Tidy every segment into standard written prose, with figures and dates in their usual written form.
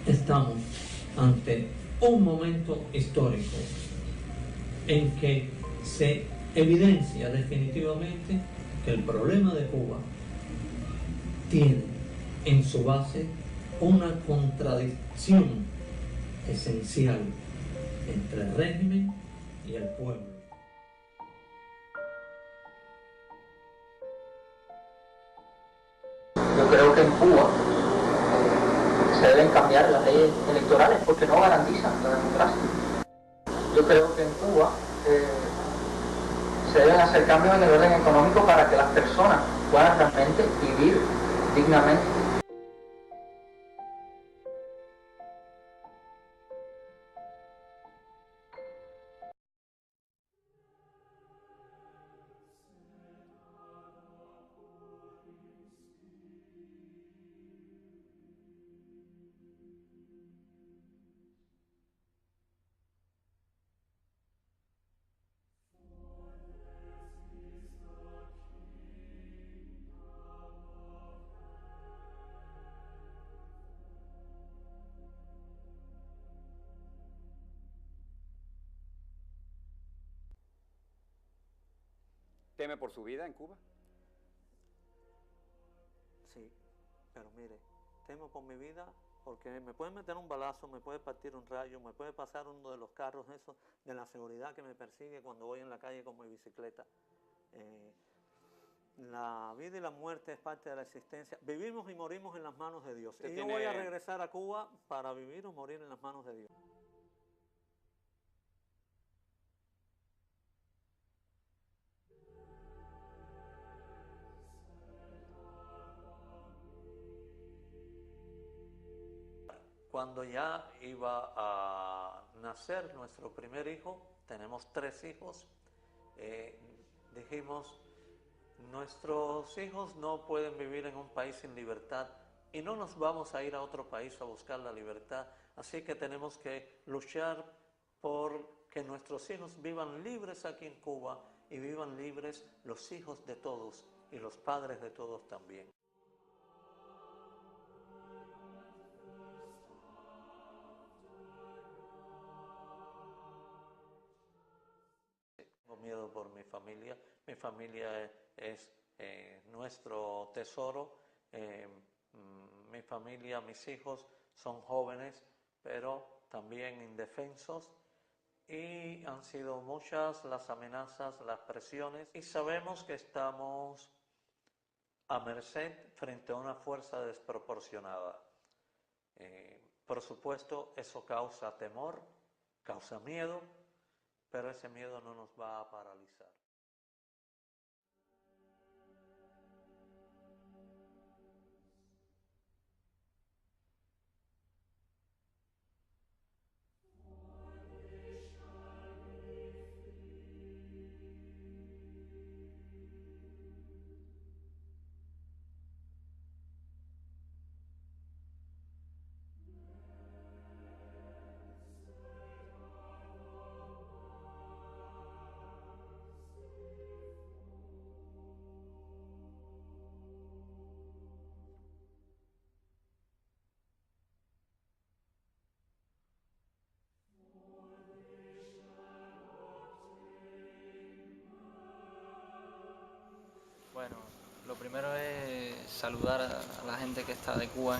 Estamos ante un momento histórico en que se evidencia definitivamente que el problema de Cuba tiene en su base una contradicción esencial entre el régimen y el pueblo. Yo creo que en Cuba se deben cambiar las leyes electorales porque no garantizan la democracia. Yo creo que en Cuba se deben hacer cambios en el orden económico para que las personas puedan realmente vivir dignamente. ¿Teme por su vida en Cuba? Sí, pero mire, temo por mi vida porque me puede meter un balazo, me puede partir un rayo, me puede pasar uno de los carros esos de la seguridad que me persigue cuando voy en la calle con mi bicicleta. Eh, la vida y la muerte es parte de la existencia. Vivimos y morimos en las manos de Dios. Y yo voy a regresar a Cuba para vivir o morir en las manos de Dios. Cuando ya iba a nacer nuestro primer hijo, tenemos 3 hijos, dijimos, nuestros hijos no pueden vivir en un país sin libertad y no nos vamos a ir a otro país a buscar la libertad, así que tenemos que luchar por que nuestros hijos vivan libres aquí en Cuba y vivan libres los hijos de todos y los padres de todos también. Tengo miedo por mi familia es nuestro tesoro, mi familia, mis hijos son jóvenes, pero también indefensos y han sido muchas las amenazas, las presiones y sabemos que estamos a merced frente a una fuerza desproporcionada. Por supuesto, eso causa temor, causa miedo, pero ese miedo no nos va a paralizar. Bueno, lo primero es saludar a la gente que está de Cuba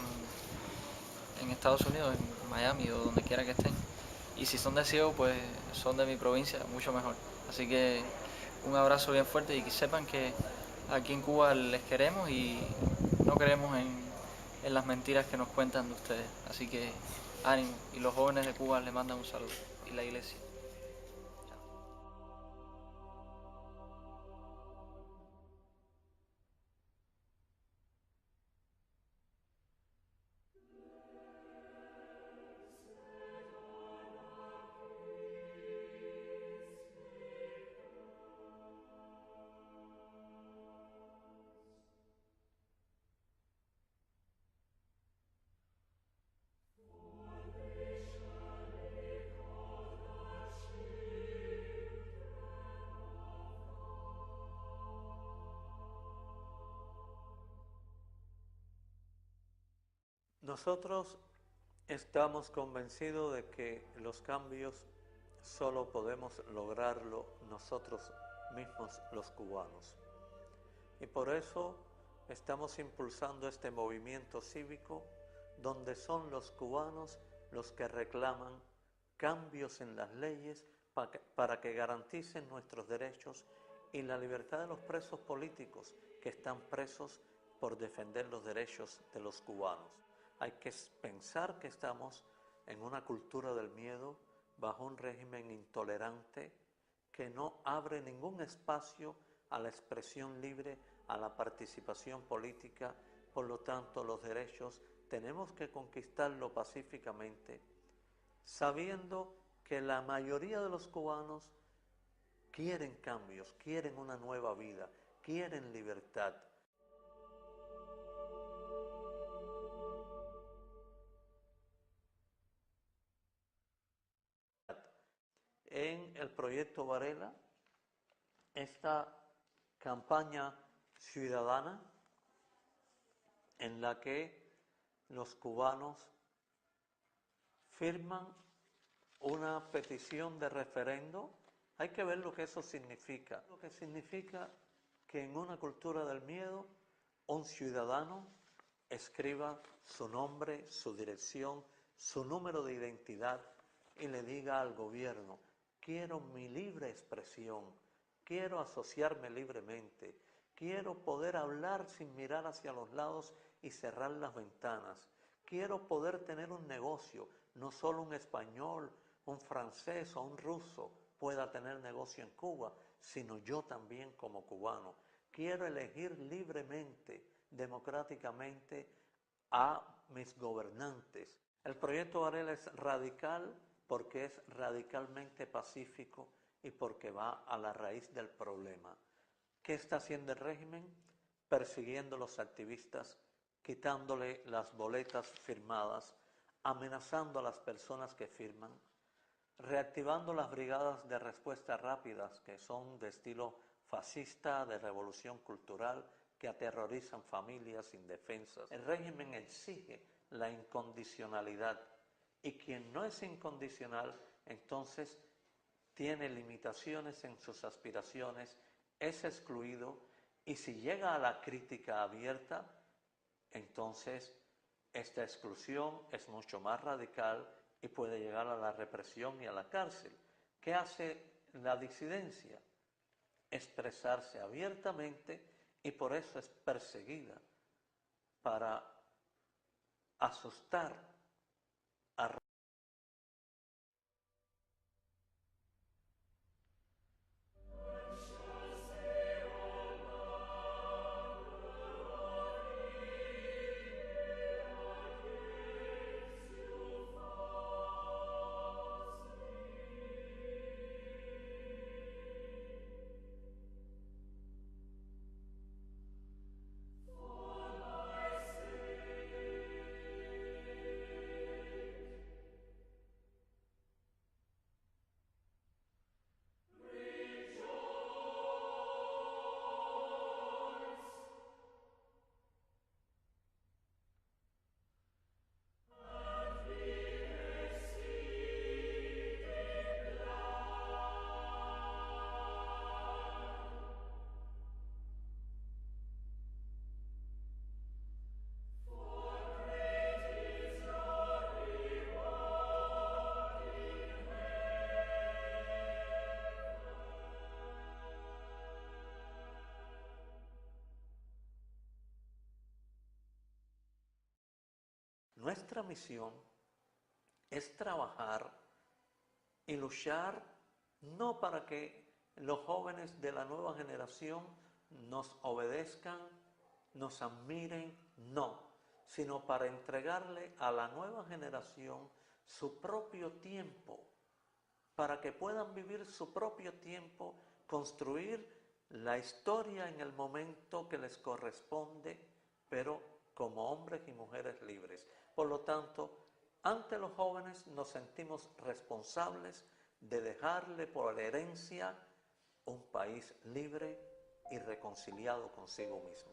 en Estados Unidos, en Miami o donde quiera que estén. Y si son de Ciego, pues son de mi provincia, mucho mejor. Así que un abrazo bien fuerte y que sepan que aquí en Cuba les queremos y no creemos en las mentiras que nos cuentan de ustedes. Así que ánimo. Y los jóvenes de Cuba les mandan un saludo. Y la iglesia. Nosotros estamos convencidos de que los cambios solo podemos lograrlo nosotros mismos los cubanos. Y por eso estamos impulsando este movimiento cívico donde son los cubanos los que reclaman cambios en las leyes para que garanticen nuestros derechos y la libertad de los presos políticos que están presos por defender los derechos de los cubanos. Hay que pensar que estamos en una cultura del miedo, bajo un régimen intolerante que no abre ningún espacio a la expresión libre, a la participación política. Por lo tanto, los derechos tenemos que conquistarlo pacíficamente, sabiendo que la mayoría de los cubanos quieren cambios, quieren una nueva vida, quieren libertad. En el proyecto Varela, esta campaña ciudadana en la que los cubanos firman una petición de referendo. Hay que ver lo que eso significa. Lo que significa que en una cultura del miedo, un ciudadano escriba su nombre, su dirección, su número de identidad y le diga al gobierno: quiero mi libre expresión, quiero asociarme libremente, quiero poder hablar sin mirar hacia los lados y cerrar las ventanas, quiero poder tener un negocio, no solo un español, un francés o un ruso pueda tener negocio en Cuba, sino yo también como cubano. Quiero elegir libremente, democráticamente a mis gobernantes. El proyecto Varela es radical porque es radicalmente pacífico y porque va a la raíz del problema. ¿Qué está haciendo el régimen? Persiguiendo a los activistas, quitándole las boletas firmadas, amenazando a las personas que firman, reactivando las brigadas de respuesta rápidas que son de estilo fascista, de revolución cultural, que aterrorizan familias indefensas. El régimen exige la incondicionalidad y quien no es incondicional entonces tiene limitaciones en sus aspiraciones, es excluido y si llega a la crítica abierta, entonces esta exclusión es mucho más radical y puede llegar a la represión y a la cárcel. ¿Qué hace la disidencia? Expresarse abiertamente y por eso es perseguida, para asustar a Nuestra misión es trabajar y luchar no para que los jóvenes de la nueva generación nos obedezcan, nos admiren, no, sino para entregarle a la nueva generación su propio tiempo, para que puedan vivir su propio tiempo, construir la historia en el momento que les corresponde, pero como hombres y mujeres libres. Por lo tanto, ante los jóvenes nos sentimos responsables de dejarle por herencia un país libre y reconciliado consigo mismo.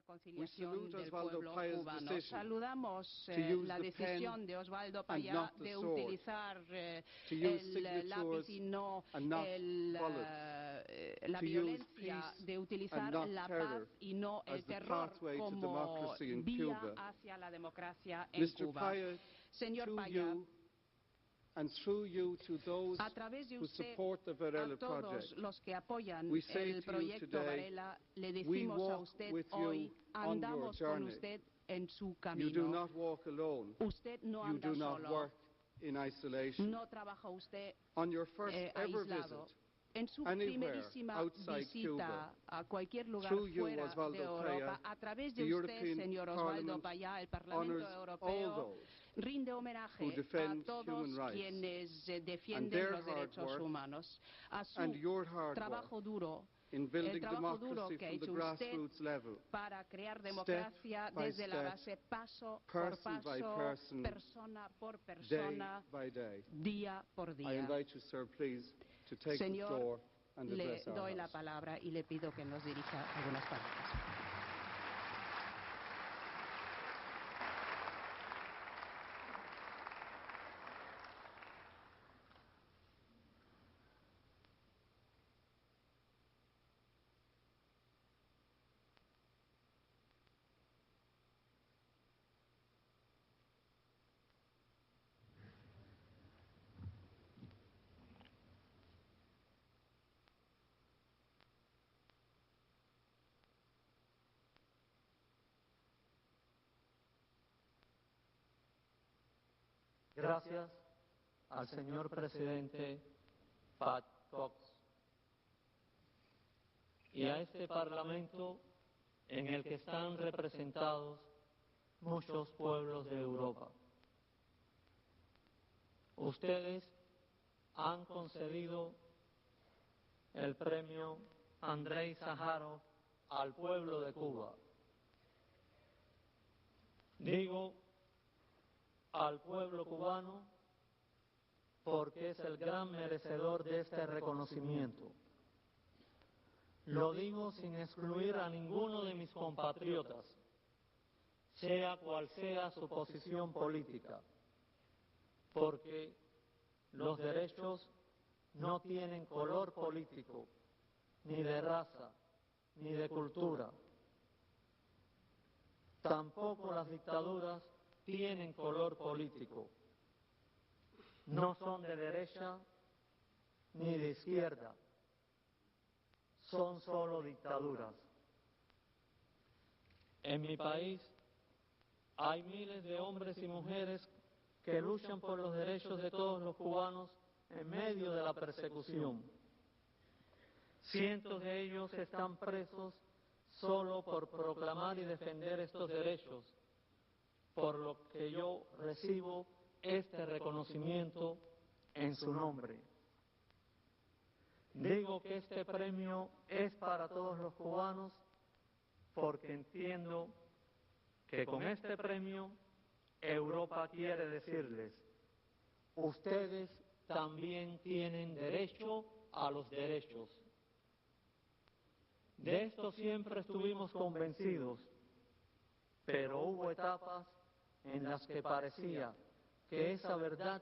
reconciliación del Osvaldo pueblo Paya's cubano. decision Saludamos to use la the decisión pen de Osvaldo and Payá not the de sword, utilizar to use el lápiz signatures y no and not la to use violencia, peace de utilizar and not la terror paz y no el as the terror pathway to como democracy in vía Cuba. hacia la democracia en Mr. Cuba. Paya, Señor to Payá, you and through you to those a través de who usted, support the Varela a todos project, los que apoyan we say el to you proyecto today, Varela, le we decimos a walk usted with hoy, you on your andamos con journey. usted en su You do camino. not walk alone. Usted no You anda do not solo, work in isolation. no trabaja usted On your first ever aislado. visit, En su anywhere primerísima outside visita Cuba, a cualquier lugar through you, fuera de Osvaldo Europa, Paya, a través the de usted, European señor Osvaldo Parliament Payá, el Parlamento honors all Europeo those rinde who homenaje a defend todos human rights, quienes and defienden their los hard derechos work humanos, a su and your hard trabajo work duro, in el building trabajo duro democracy que ha from the hecho usted grassroots level, para crear democracia by desde la step, base, paso por person by paso, person, persona por day persona, by day. día por I día. invite you, sir, please, to take the Señor, floor and le address our doy la House. palabra y le pido que nos dirija algunas palabras. Gracias al señor presidente Pat Cox y a este Parlamento en el que están representados muchos pueblos de Europa. Ustedes han concedido el premio Andrei Sájarov al pueblo de Cuba. Digo al pueblo cubano porque es el gran merecedor de este reconocimiento. Lo digo sin excluir a ninguno de mis compatriotas, sea cual sea su posición política, porque los derechos no tienen color político, ni de raza, ni de cultura. Tampoco las dictaduras tienen color político. No son de derecha ni de izquierda. Son solo dictaduras. En mi país hay miles de hombres y mujeres que luchan por los derechos de todos los cubanos en medio de la persecución. Cientos de ellos están presos solo por proclamar y defender estos derechos, por lo que yo recibo este reconocimiento en su nombre. Digo que este premio es para todos los cubanos porque entiendo que con este premio Europa quiere decirles, ustedes también tienen derecho a los derechos. De esto siempre estuvimos convencidos, pero hubo etapas en las que parecía que esa verdad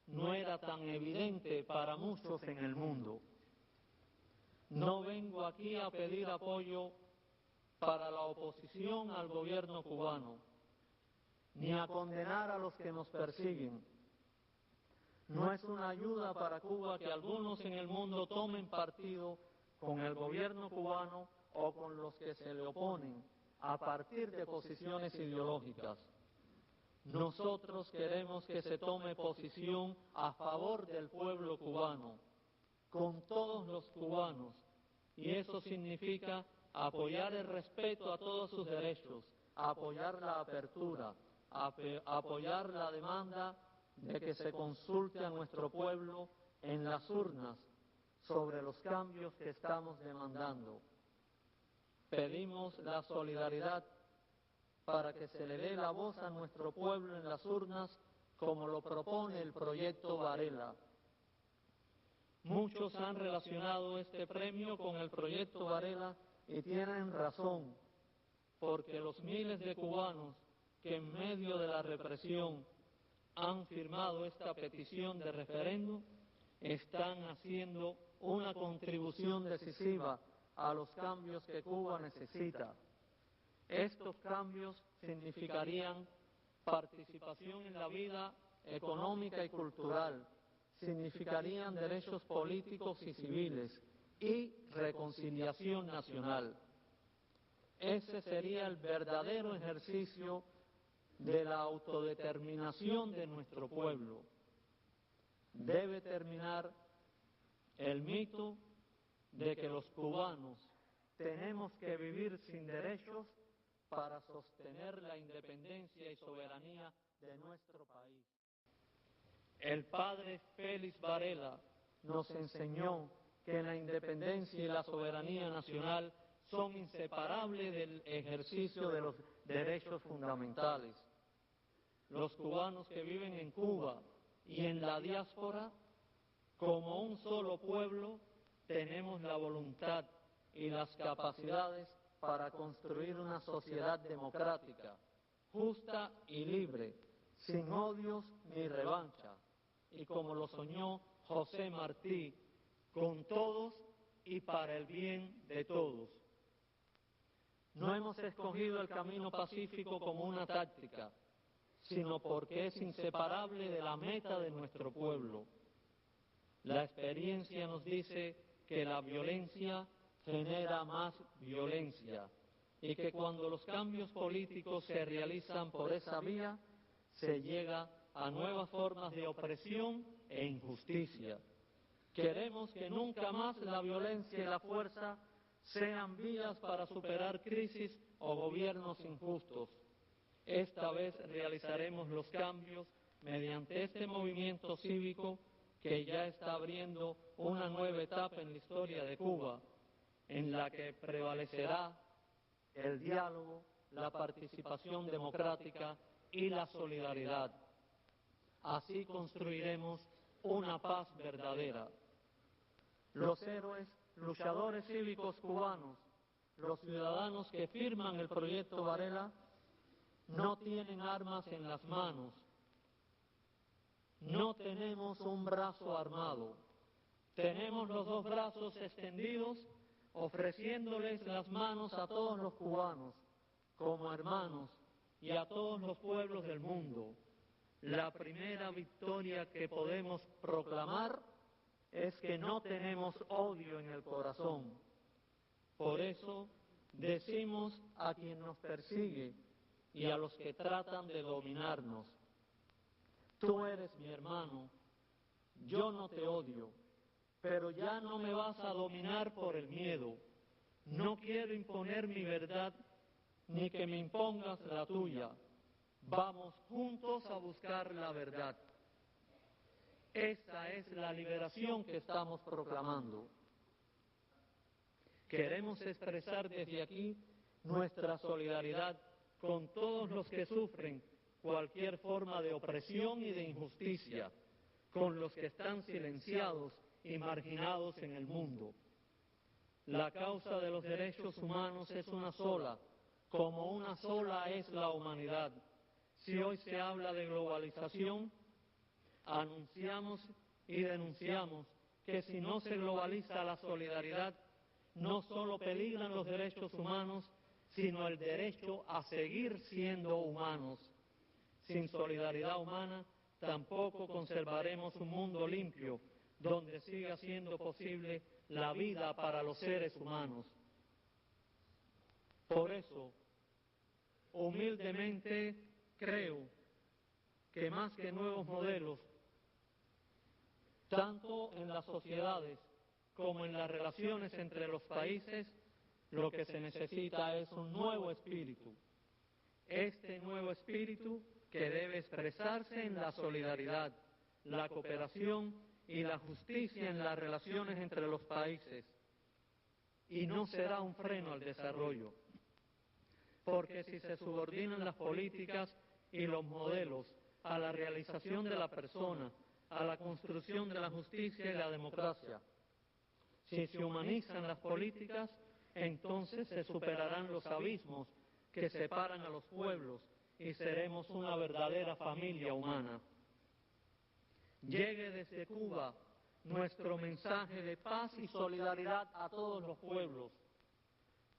no era tan evidente para muchos en el mundo. No vengo aquí a pedir apoyo para la oposición al gobierno cubano, ni a condenar a los que nos persiguen. No es una ayuda para Cuba que algunos en el mundo tomen partido con el gobierno cubano o con los que se le oponen a partir de posiciones ideológicas. Nosotros queremos que se tome posición a favor del pueblo cubano, con todos los cubanos, y eso significa apoyar el respeto a todos sus derechos, apoyar la apertura, apoyar la demanda de que se consulte a nuestro pueblo en las urnas sobre los cambios que estamos demandando. Pedimos la solidaridad para que se le dé la voz a nuestro pueblo en las urnas como lo propone el proyecto Varela. Muchos han relacionado este premio con el proyecto Varela y tienen razón, porque los miles de cubanos que en medio de la represión han firmado esta petición de referéndum están haciendo una contribución decisiva a los cambios que Cuba necesita. Estos cambios significarían participación en la vida económica y cultural, significarían derechos políticos y civiles y reconciliación nacional. Ese sería el verdadero ejercicio de la autodeterminación de nuestro pueblo. Debe terminar el mito de que los cubanos tenemos que vivir sin derechos para sostener la independencia y soberanía de nuestro país. El padre Félix Varela nos enseñó que la independencia y la soberanía nacional son inseparables del ejercicio de los derechos fundamentales. Los cubanos que viven en Cuba y en la diáspora, como un solo pueblo, tenemos la voluntad y las capacidades para construir una sociedad democrática, justa y libre, sin odios ni revancha, y como lo soñó José Martí, con todos y para el bien de todos. No hemos escogido el camino pacífico como una táctica, sino porque es inseparable de la meta de nuestro pueblo. La experiencia nos dice que la violencia genera más violencia y que cuando los cambios políticos se realizan por esa vía, se llega a nuevas formas de opresión e injusticia. Queremos que nunca más la violencia y la fuerza sean vías para superar crisis o gobiernos injustos. Esta vez realizaremos los cambios mediante este movimiento cívico que ya está abriendo una nueva etapa en la historia de Cuba, en la que prevalecerá el diálogo, la participación democrática y la solidaridad. Así construiremos una paz verdadera. Los héroes, luchadores cívicos cubanos, los ciudadanos que firman el proyecto Varela, no tienen armas en las manos. No tenemos un brazo armado. Tenemos los dos brazos extendidos, ofreciéndoles las manos a todos los cubanos, como hermanos, y a todos los pueblos del mundo. La primera victoria que podemos proclamar es que no tenemos odio en el corazón. Por eso decimos a quien nos persigue y a los que tratan de dominarnos: tú eres mi hermano, yo no te odio, pero ya no me vas a dominar por el miedo. No quiero imponer mi verdad ni que me impongas la tuya. Vamos juntos a buscar la verdad. Esa es la liberación que estamos proclamando. Queremos expresar desde aquí nuestra solidaridad con todos los que sufren cualquier forma de opresión y de injusticia, con los que están silenciados y marginados en el mundo. La causa de los derechos humanos es una sola, como una sola es la humanidad. Si hoy se habla de globalización, anunciamos y denunciamos que si no se globaliza la solidaridad, no solo peligran los derechos humanos, sino el derecho a seguir siendo humanos. Sin solidaridad humana, tampoco conservaremos un mundo limpio, donde siga siendo posible la vida para los seres humanos. Por eso, humildemente creo que más que nuevos modelos, tanto en las sociedades como en las relaciones entre los países, lo que se necesita es un nuevo espíritu. Este nuevo espíritu que debe expresarse en la solidaridad, la cooperación y la justicia en las relaciones entre los países. Y no será un freno al desarrollo, porque si se subordinan las políticas y los modelos a la realización de la persona, a la construcción de la justicia y la democracia, si se humanizan las políticas, entonces se superarán los abismos que separan a los pueblos y seremos una verdadera familia humana. Llegue desde Cuba nuestro mensaje de paz y solidaridad a todos los pueblos.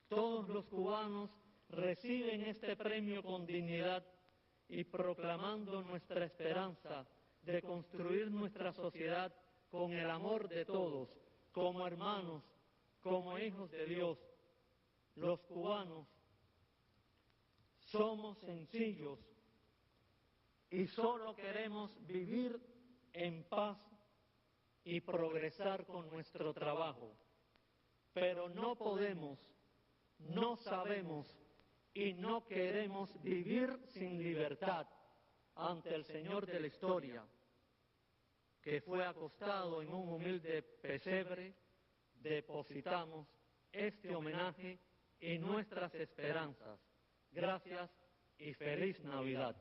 Todos los cubanos reciben este premio con dignidad y proclamando nuestra esperanza de construir nuestra sociedad con el amor de todos, como hermanos, como hijos de Dios. Los cubanos somos sencillos y solo queremos vivir en paz y progresar con nuestro trabajo. Pero no podemos, no sabemos y no queremos vivir sin libertad ante el Señor de la historia, que fue acostado en un humilde pesebre. Depositamos este homenaje y nuestras esperanzas. Gracias y feliz Navidad.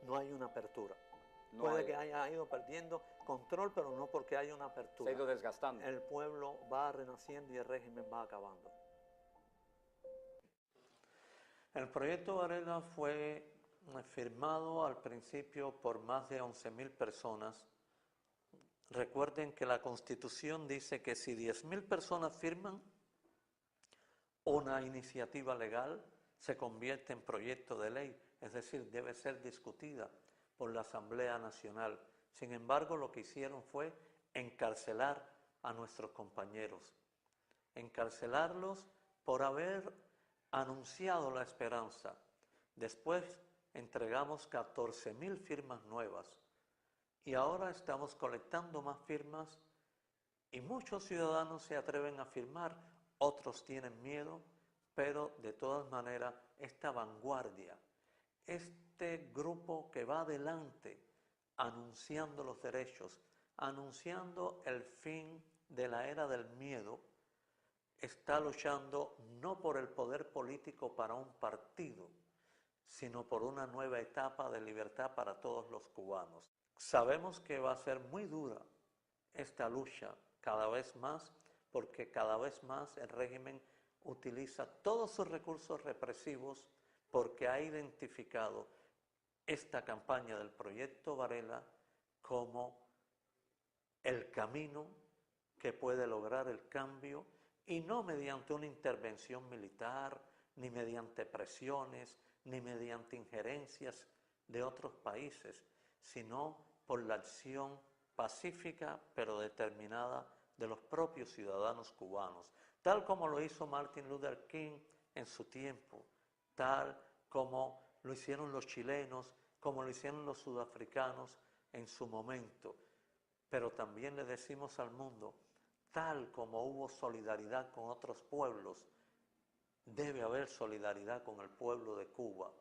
No hay una apertura. No Puede hay- que haya ido perdiendo control, pero no porque haya una Se apertura. ha ido desgastando. El pueblo va renaciendo y el régimen va acabando. El proyecto Varela fue firmado al principio por más de 11.000 personas. Recuerden que la Constitución dice que si 10.000 personas firman una iniciativa legal, se convierte en proyecto de ley, es decir, debe ser discutida por la Asamblea Nacional. Sin embargo, lo que hicieron fue encarcelar a nuestros compañeros, encarcelarlos por haber anunciado la esperanza. Después entregamos 14.000 firmas nuevas y ahora estamos colectando más firmas y muchos ciudadanos se atreven a firmar, otros tienen miedo, pero de todas maneras esta vanguardia, este grupo que va adelante anunciando los derechos, anunciando el fin de la era del miedo, está luchando no por el poder político para un partido, sino por una nueva etapa de libertad para todos los cubanos. Sabemos que va a ser muy dura esta lucha cada vez más, porque cada vez más el régimen utiliza todos sus recursos represivos porque ha identificado esta campaña del proyecto Varela como el camino que puede lograr el cambio y no mediante una intervención militar ni mediante presiones, ni mediante injerencias de otros países, sino por la acción pacífica pero determinada de los propios ciudadanos cubanos, tal como lo hizo Martin Luther King en su tiempo, tal como lo hicieron los chilenos, como lo hicieron los sudafricanos en su momento. Pero también le decimos al mundo, tal como hubo solidaridad con otros pueblos, debe haber solidaridad con el pueblo de Cuba,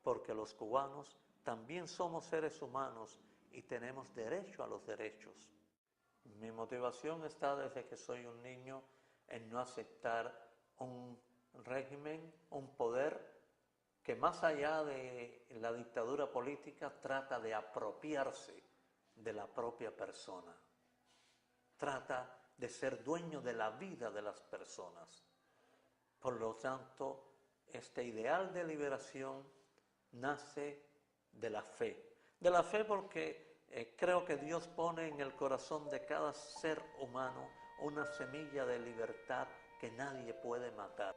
porque los cubanos también somos seres humanos y tenemos derecho a los derechos. Mi motivación está desde que soy un niño en no aceptar un régimen, un poder que más allá de la dictadura política trata de apropiarse de la propia persona, trata de ser dueño de la vida de las personas. Por lo tanto, este ideal de liberación nace de la fe porque creo que Dios pone en el corazón de cada ser humano una semilla de libertad que nadie puede matar.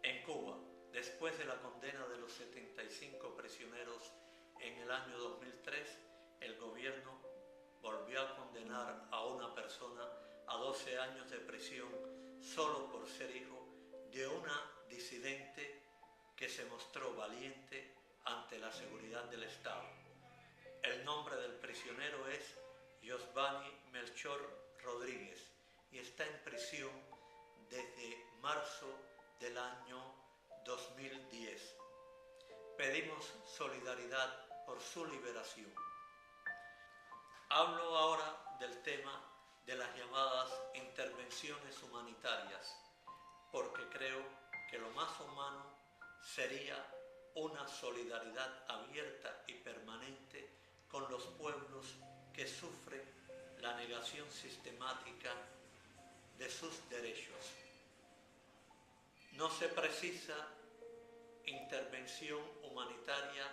En Cuba, después de la condena de los 75 prisioneros en el año 2003, el gobierno volvió a condenar a una persona a 12 años de prisión solo por ser hijo de una disidente que se mostró valiente ante la seguridad del Estado. El nombre del prisionero es Yosvany Melchor Rodríguez y está en prisión desde marzo del año 2010. Pedimos solidaridad por su liberación. Hablo ahora del tema de las llamadas intervenciones humanitarias, porque creo que lo más humano sería una solidaridad abierta y permanente con los pueblos que sufren la negación sistemática de sus derechos. No se precisa intervención humanitaria,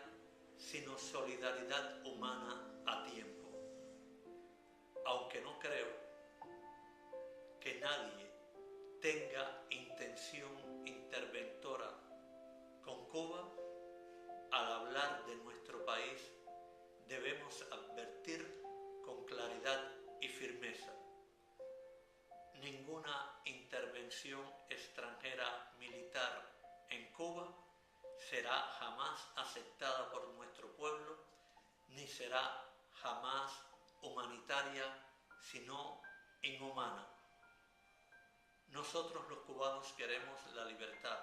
sino solidaridad humana a tiempo. Aunque no creo que nadie tenga intención interventora con Cuba, al hablar de nuestro país debemos advertir con claridad y firmeza: ninguna intervención extranjera militar en Cuba será jamás aceptada por nuestro pueblo, ni será jamás humanitaria, sino inhumana. Nosotros los cubanos queremos la libertad,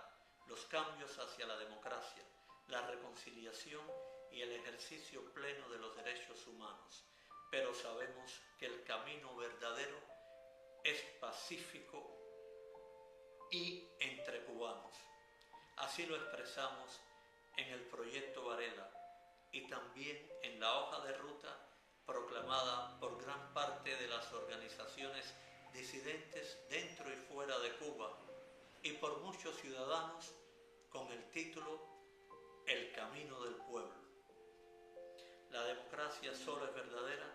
los cambios hacia la democracia, la reconciliación y el ejercicio pleno de los derechos humanos, pero sabemos que el camino verdadero es pacífico y entre cubanos. Así lo expresamos en el proyecto Varela y también en la hoja de ruta proclamada por gran parte de las organizaciones disidentes dentro y fuera de Cuba y por muchos ciudadanos con el título El Camino del Pueblo. La democracia democracia solo es verdadera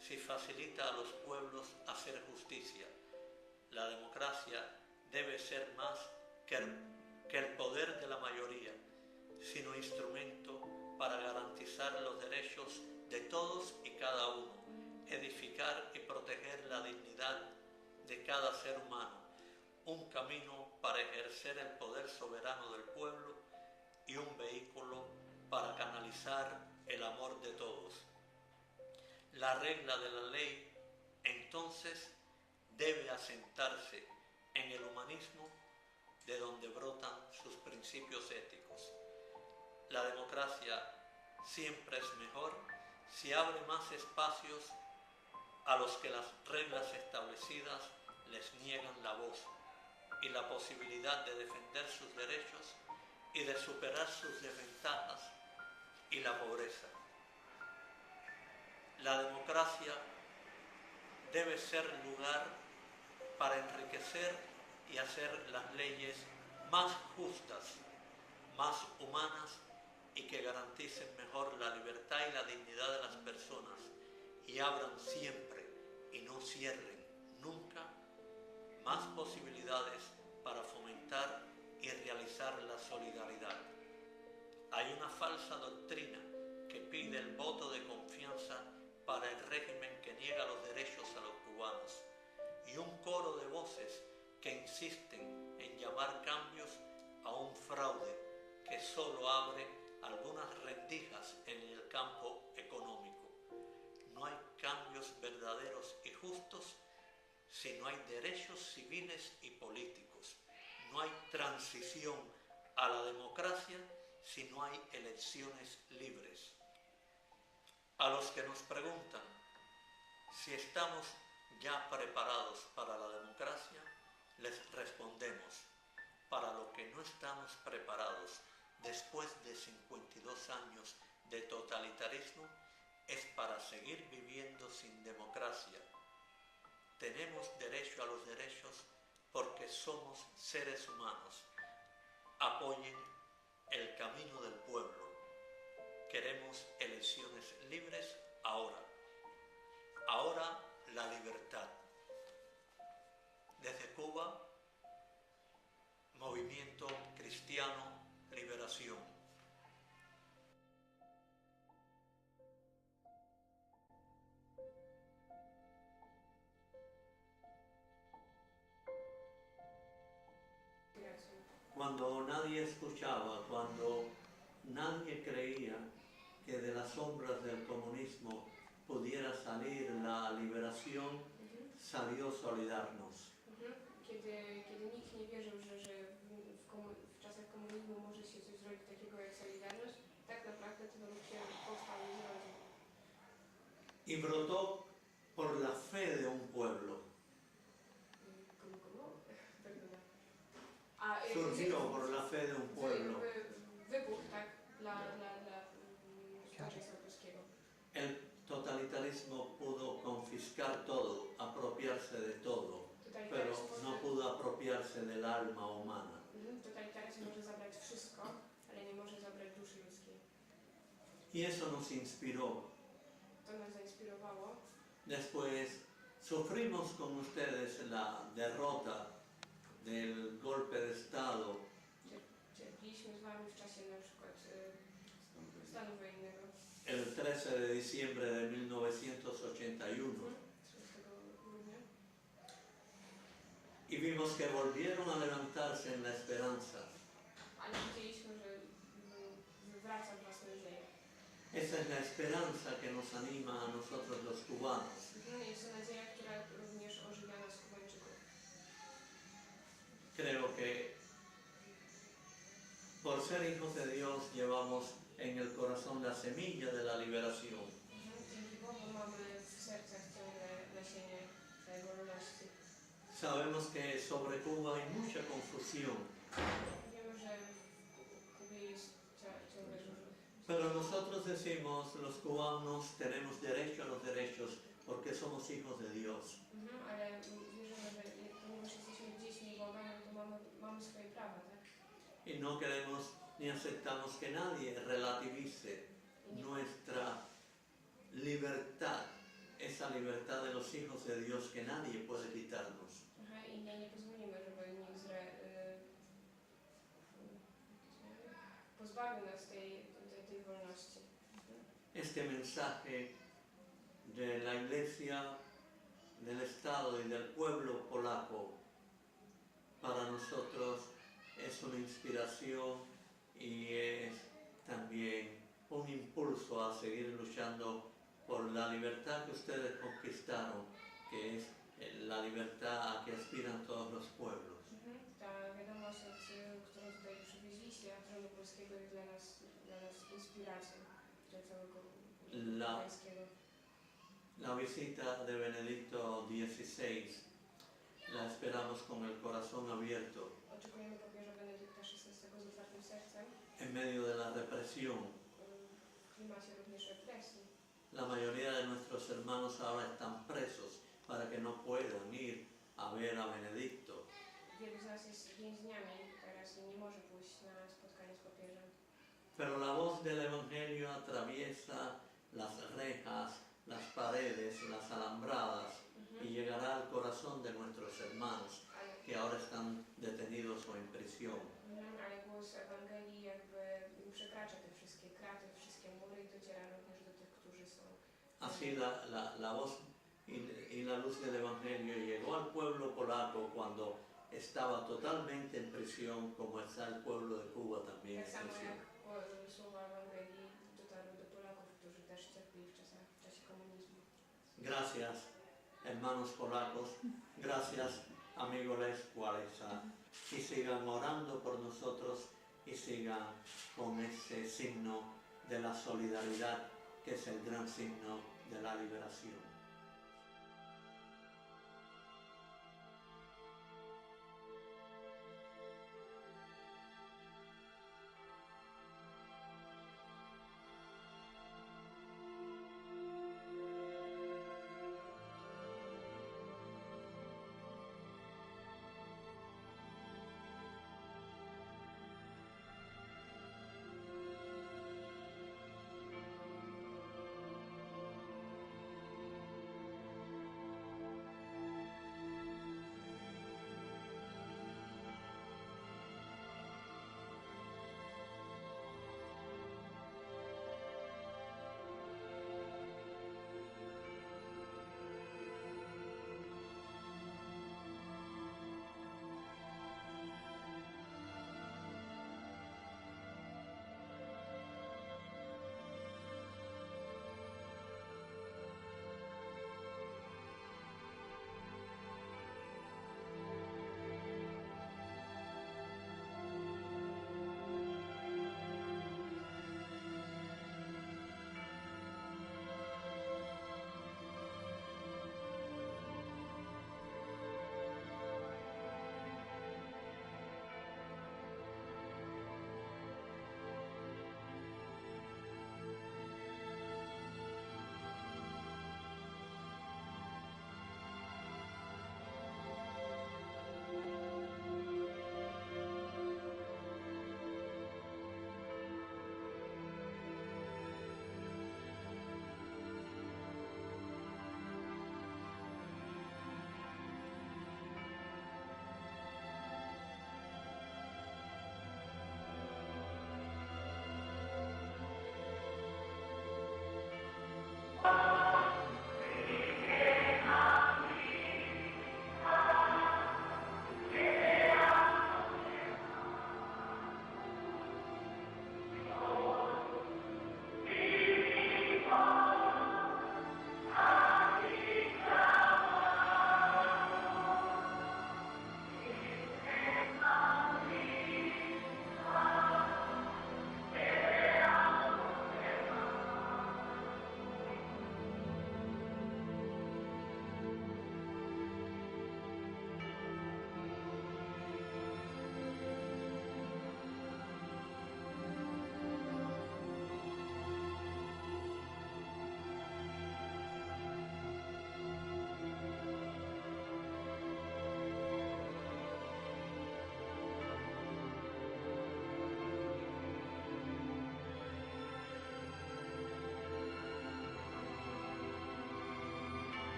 si facilita a los pueblos hacer justicia. La democracia debe ser más que el poder de la mayoría, sino instrumento para garantizar los derechos de todos y cada uno, edificar y proteger la dignidad de cada ser humano, un camino para ejercer el poder soberano del pueblo y un vehículo para canalizar el amor de todos. La regla de la ley, entonces, debe asentarse en el humanismo de donde brotan sus principios éticos. La democracia siempre es mejor si abre más espacios a los que las reglas establecidas les niegan la voz y la posibilidad de defender sus derechos y de superar sus desventajas y la pobreza. La democracia debe ser lugar para enriquecer y hacer las leyes más justas, más humanas y que garanticen mejor la libertad y la dignidad de las personas y abran siempre y no cierren nunca más posibilidades para fomentar y realizar la solidaridad. Hay una falsa doctrina que pide el voto de confianza para el régimen que niega los derechos a los cubanos y un coro de voces que insisten en llamar cambios a un fraude que solo abre algunas rendijas en el campo económico. No hay cambios verdaderos y justos si no hay derechos civiles y políticos. No hay transición a la democracia si no hay elecciones libres. A los que nos preguntan si estamos ya preparados para la democracia, les respondemos: para lo que no estamos preparados después de 52 años de totalitarismo es para seguir viviendo sin democracia. Tenemos derecho a los derechos porque somos seres humanos. Apoyen el camino del pueblo. Queremos elecciones libres ahora. Ahora la libertad. Desde Cuba, Movimiento Cristiano Liberación. Cuando nadie escuchaba, cuando nadie creía que de las sombras del comunismo pudiera salir la liberación, salió Solidarność. Kiedy nikt nie wierzył, że w czasach komunizmu może się coś zrobić takiego jak Solidarność, tak naprawdę ten ruch się powstał i zrodził. Y brotó por la fe de un pueblo. Surgió por la fe de un pueblo. Wybuch, tak, dla społeczeństwa polskiego. El totalitarismo pudo confiscar todo, apropiarse de todo, pero no pudo apropiarse del alma humana. Totalitaryzm może zabrać wszystko, ale nie może zabrać duszy ludzkiej. Y eso nos inspiró. To nas zainspirowało. Después sufrimos con ustedes la derrota del golpe de Estado. Cierpliśmy z wami w czasie na przykład stanu wojennego. El 13 de diciembre de 1981. Y vimos que volvieron a levantarse en la esperanza. Ale widzieliśmy, że wraca w nas nadzieja. Esa es la esperanza que nos anima a nosotros los cubanos. Jest to nadzieja, która również ożywia nas Kubańczyków. Creo que por ser hijos de Dios llevamos en el corazón la semilla de la liberación. Dzięki Bogu mamy w sercach ciągle nasienie tej wolności. Sabemos que sobre Cuba hay mucha confusión. Wiemy, że w Kubie jest ciągle dużo. Pero nosotros decimos, los cubanos tenemos derecho a los derechos porque somos hijos de Dios. Ale wierzymy, że ponieważ jesteśmy dziećmi Boga, no to mamy swoje prawa, tak? Y no queremos ni aceptamos que nadie relativice libertad, esa libertad de los hijos de Dios que nadie puede quitarnos. Aha, i nie pozwolimy, żeby nikt pozbawił nas tej wolności. Este mensaje de la Iglesia, del Estado y del pueblo polaco para nosotros es una inspiración y es también un impulso a seguir luchando por la libertad que ustedes conquistaron, que es la libertad a que aspiran todos los pueblos. Ta wiadomość, którą tutaj przywieźliście, a tronu polskiego jest dla nas inspiracją dla całego pańskiego. La visita de Benedicto XVI la esperamos con el corazón abierto. Oczekujemy papieża Benedykta XVI z otwartym sercem. En medio de la represión, W klimacie również represji. la mayoría de nuestros hermanos ahora están presos para que no puedan ir a ver a Benedicto. Wielu z nas jest więźniami teraz i nie może pójść na spotkanie z papieżem. Pero la voz del Evangelio atraviesa las rejas, las paredes, las alambradas y llegará al corazón de nuestros hermanos que ahora están detenidos o en prisión. Ale głos Ewangelii jakby przekracza te wszystkie kraty, wszystkie mury i dociera również do tych, którzy są. Así la voz y la luz del Evangelio llegó al pueblo polaco cuando estaba totalmente en prisión, como está el pueblo de Cuba también en Tak samo prisión. jak słowa Ewangelii dotarły do Polaków, którzy też cierpieli w czasie komunizmu. Gracias, hermanos polacos, gracias, amigos Lescualesa, y sigan orando por nosotros y sigan con ese signo de la solidaridad que es el gran signo de la liberación.